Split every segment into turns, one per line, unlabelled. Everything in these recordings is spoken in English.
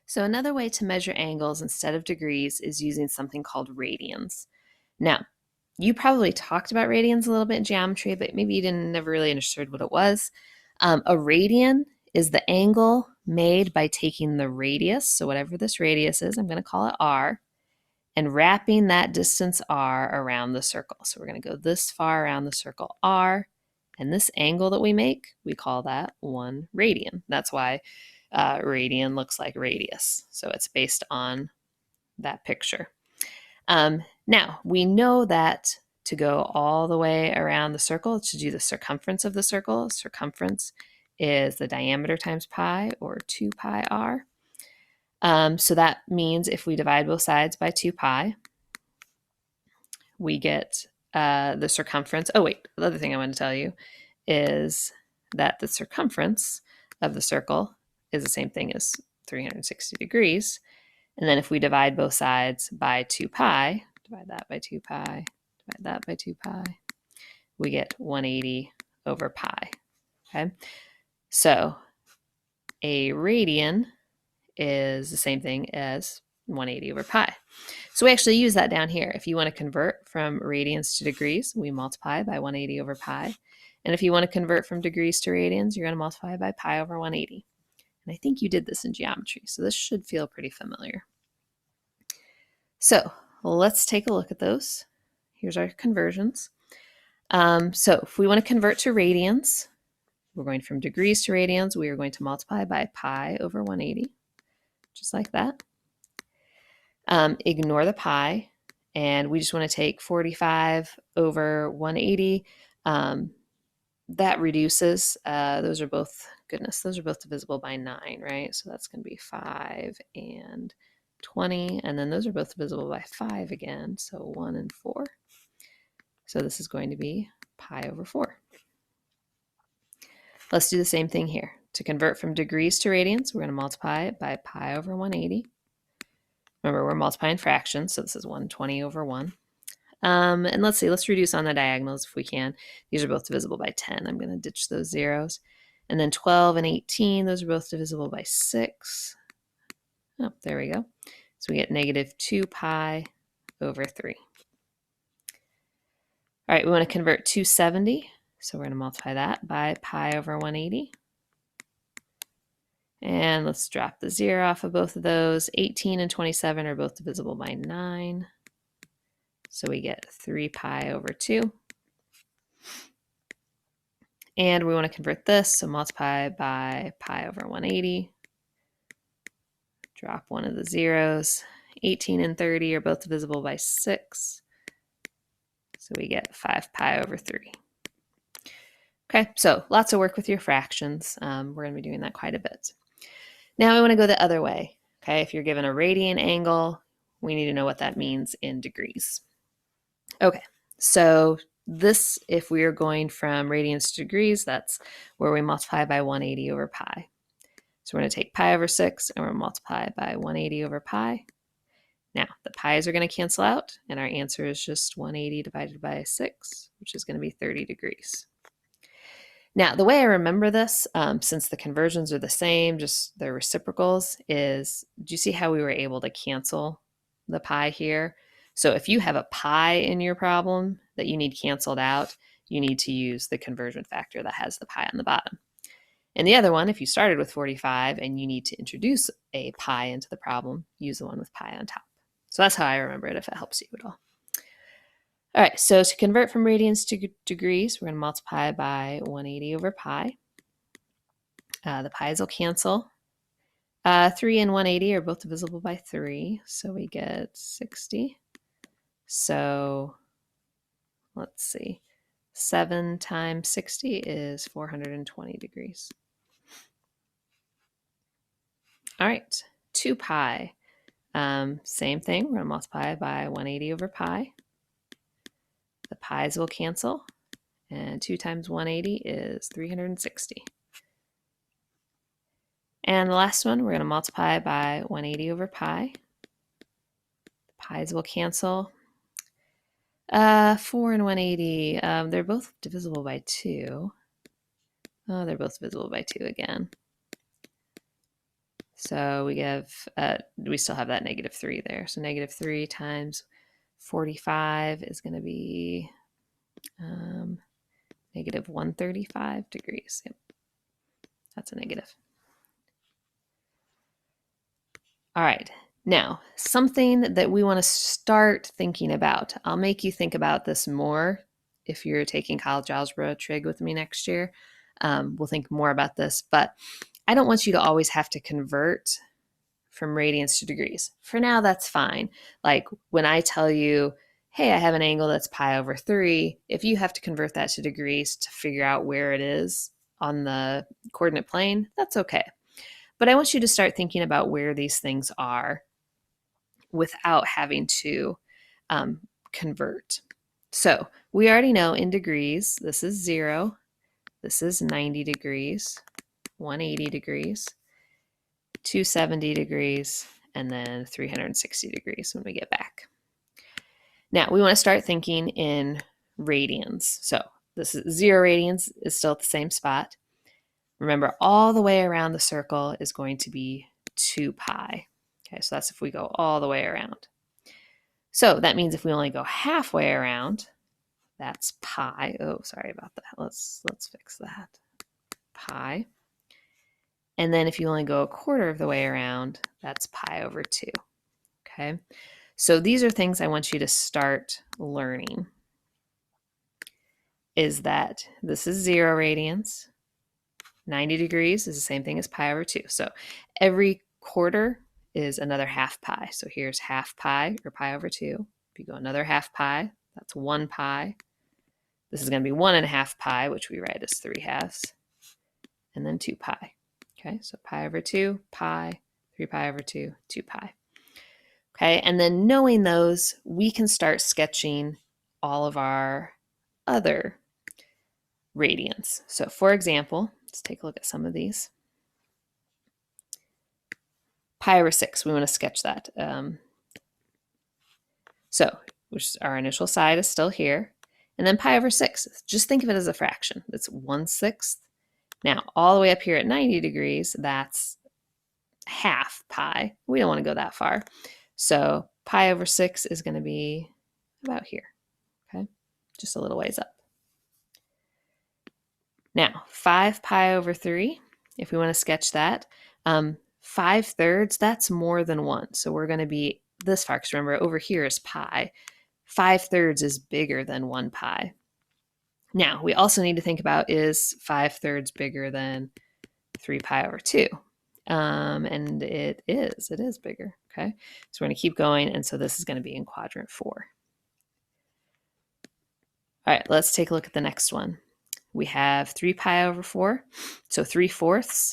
So another way to measure angles instead of degrees is using something called radians. Now, you probably talked about radians a little bit in geometry, but maybe you never really understood what it was. A radian is the angle made by taking the radius, so whatever this radius is, I'm going to call it r, and wrapping that distance r around the circle. So we're going to go this far around the circle r, and this angle that we make, we call that 1 radian. That's why radian looks like radius. So it's based on that picture. Now, we know that to go all the way around the circle, to do the circumference of the circle, circumference is the diameter times pi, or 2 pi r. So that means if we divide both sides by 2 pi, we get the circumference. Oh, wait, the other thing I want to tell you is that the circumference of the circle is the same thing as 360 degrees. And then if we divide both sides by 2 pi, divide that by 2 pi, divide that by 2 pi, we get 180 over pi. Okay, so a radian is the same thing as 180 over pi. So we actually use that down here. If you want to convert from radians to degrees, we multiply by 180 over pi. And if you want to convert from degrees to radians, you're going to multiply by pi over 180. And I think you did this in geometry, so this should feel pretty familiar. So let's take a look at those. Here's our conversions. So if we want to convert to radians, we're going from degrees to radians. We are going to multiply by pi over 180, just like that. Ignore the pi, and we just want to take 45 over 180. That reduces. Those are both, goodness, those are both divisible by 9, right? So that's going to be 5 and 20, and then those are both divisible by 5 again, so 1 and 4. So this is going to be pi over 4. Let's do the same thing here. To convert from degrees to radians, we're going to multiply it by pi over 180. Remember, we're multiplying fractions, so this is 120 over 1. And let's see, let's reduce on the diagonals if we can. These are both divisible by 10. I'm going to ditch those zeros. And then 12 and 18, those are both divisible by 6. Oh, there we go. So we get negative 2 pi over 3. All right, we want to convert 270. So we're going to multiply that by pi over 180. And let's drop the 0 off of both of those. 18 and 27 are both divisible by 9. So we get 3 pi over 2. And we want to convert this, so multiply by pi over 180. Drop one of the zeros. 18 and 30 are both divisible by 6. So we get 5 pi over 3. Okay, so lots of work with your fractions. We're going to be doing that quite a bit. Now we want to go the other way. Okay, if you're given a radian angle, we need to know what that means in degrees. Okay, so this, if we are going from radians to degrees, that's where we multiply by 180 over pi. So we're going to take pi over 6 and we're going to multiply by 180 over pi. Now, the pi's are going to cancel out, and our answer is just 180 divided by 6, which is going to be 30 degrees. Now, the way I remember this, since the conversions are the same, just they're reciprocals, is, do you see how we were able to cancel the pi here? So if you have a pi in your problem that you need canceled out, you need to use the conversion factor that has the pi on the bottom. And the other one, if you started with 45 and you need to introduce a pi into the problem, use the one with pi on top. So that's how I remember it, if it helps you at all. All right, so to convert from radians to degrees, we're going to multiply by 180 over pi. The pi's will cancel. 3 and 180 are both divisible by 3, so we get 60. So let's see, 7 times 60 is 420 degrees. All right, 2 pi. Same thing, we're going to multiply by 180 over pi. The pi's will cancel, and 2 times 180 is 360. And the last one, we're going to multiply by 180 over pi. The pi's will cancel. 4 and 180, they're both divisible by 2. Oh, they're both divisible by 2 again. So we still have that -3 there. So -3 times 45 is going to be -135 degrees. Yep, that's a negative. All right, now something that we want to start thinking about. I'll make you think about this more if you're taking college algebra trig with me next year. We'll think more about this, but I don't want you to always have to convert from radians to degrees. For now, that's fine. Like when I tell you, hey, I have an angle that's pi over 3, if you have to convert that to degrees to figure out where it is on the coordinate plane, that's okay. But I want you to start thinking about where these things are without having to convert. So we already know in degrees, this is 0, this is 90 degrees, 180 degrees, 270 degrees, and then 360 degrees when we get back. Now we want to start thinking in radians. So this is 0 radians is still at the same spot. Remember, all the way around the circle is going to be 2 pi. Okay, so that's if we go all the way around. So that means if we only go halfway around, that's pi. Oh, sorry about that. Let's fix that. Pi. And then if you only go a quarter of the way around, that's pi over 2. Okay, so these are things I want you to start learning. Is that this is 0 radians. 90 degrees is the same thing as pi over 2. So every quarter is another half pi. So here's half pi, or pi over 2. If you go another half pi, that's 1 pi. This is going to be 1.5 pi, which we write as 3 halves. And then 2 pi. Okay, so pi over 2, pi, 3 pi over 2, 2 pi. Okay, and then knowing those, we can start sketching all of our other radians. So for example, let's take a look at some of these. Pi over 6, we want to sketch that. So which our initial side is still here. And then pi over 6, just think of it as a fraction. It's 1/6. Now, all the way up here at 90 degrees, that's half pi. We don't want to go that far. So pi over 6 is going to be about here, okay? Just a little ways up. Now, 5 pi over 3, if we want to sketch that, 5/3, that's more than 1. So we're going to be this far, because remember, over here is pi. 5/3 is bigger than 1 pi. Now, we also need to think about, is 5/3 bigger than 3 pi over 2? And it is bigger, okay? So we're going to keep going, and so this is going to be in quadrant 4. All right, let's take a look at the next one. We have 3 pi over 4, so 3/4.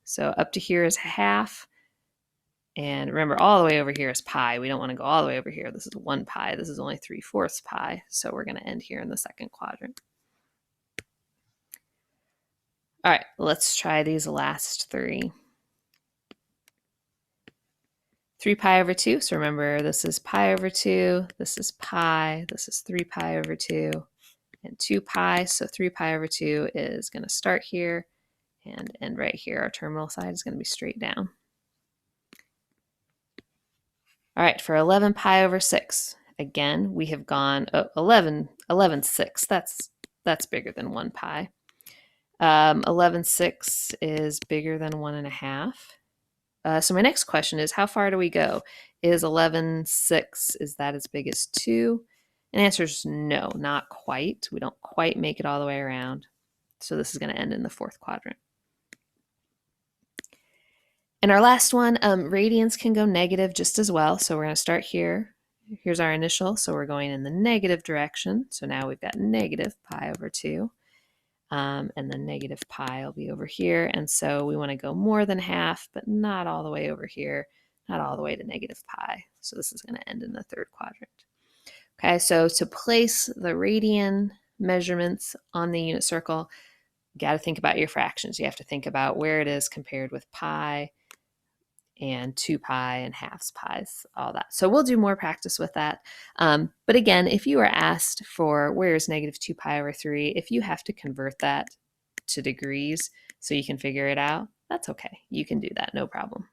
So up to here is half. And remember, all the way over here is pi. We don't want to go all the way over here. This is 1 pi. This is only 3/4 pi. So we're going to end here in the second quadrant. All right, let's try these last 3. 3 pi over 2. So remember, this is pi over 2. This is pi. This is 3 pi over 2. And 2 pi. So 3 pi over 2 is going to start here and end right here. Our terminal side is going to be straight down. All right, for 11 pi over 6, again, we have gone 11/6. That's bigger than 1 pi. 11/6 is bigger than 1.5. So my next question is, how far do we go? Is 11/6, is that as big as 2? And the answer is no, not quite. We don't quite make it all the way around. So this is going to end in the fourth quadrant. And our last one, radians can go negative just as well. So we're going to start here. Here's our initial. So we're going in the negative direction. So now we've got negative pi over 2. And then negative pi will be over here. And so we want to go more than half, but not all the way over here, not all the way to negative pi. So this is going to end in the third quadrant. Okay, so to place the radian measurements on the unit circle, you got to think about your fractions. You have to think about where it is compared with pi and 2 pi and halves pi's, all that. So we'll do more practice with that. But again, if you are asked for where is negative 2 pi over 3, if you have to convert that to degrees so you can figure it out, that's okay. You can do that, no problem.